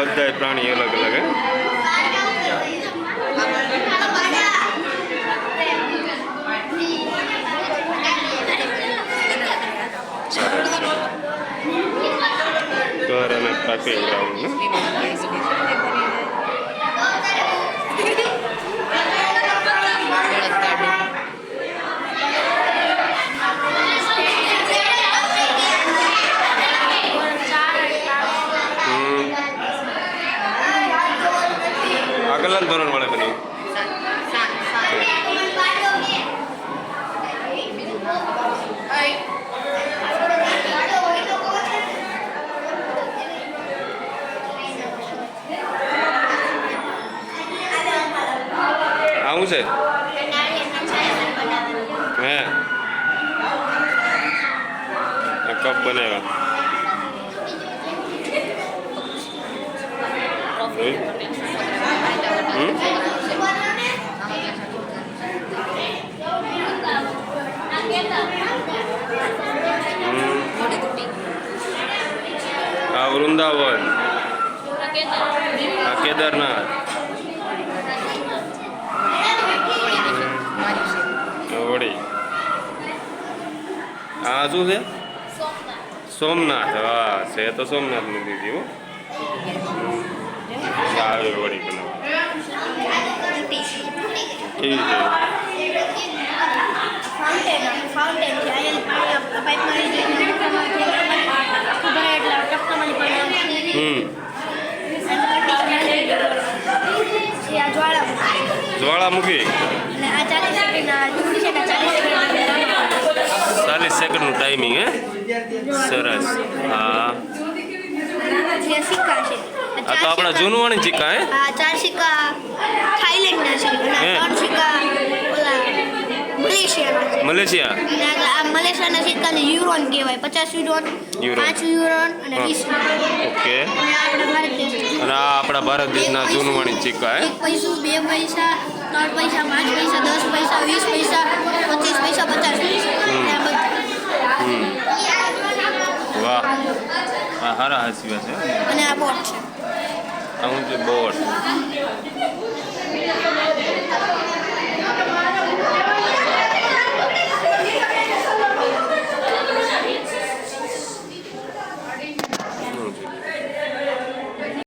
બધા પ્રાણી અલગ અલગ હે. ઘર અને પાર્કિંગ ગ્રાઉન્ડ ને આગળના ધોરણ વાળા બની આવું છે હે કપ બનાવ્યા આ વૃંદાવન આ કેદારનાથ વળી આ શું છે સોમનાથ હા છે તો સોમનાથ ની દીધી હો આવે વળી બનાવ કેવી છે જ્વાળામુખી 40 સેકન્ડનું ટાઈમિંગ હે સરસ હા આ તો આપણા જૂનું વાળી સિક્કા હે 4 સિક્કા થાઈલેન્ડના છે 3 સિક્કા મલેશિયા મલેશિયાના સિક્કાને યુરોન કહેવાય 50 યુરોન 5 યુરોન અને 20 ઓકે અને આ આપણા ભારત દેશના જૂનું વાળી સિક્કા હે 1 પૈસું 2 પૈસા 3 પૈસા 5 પૈસા 10 પૈસા 20 પૈસા 25 પૈસા 50 પૈસા વાહ આ હારા હાસ્યા છે અને આ બોટ છે આ હું બોટ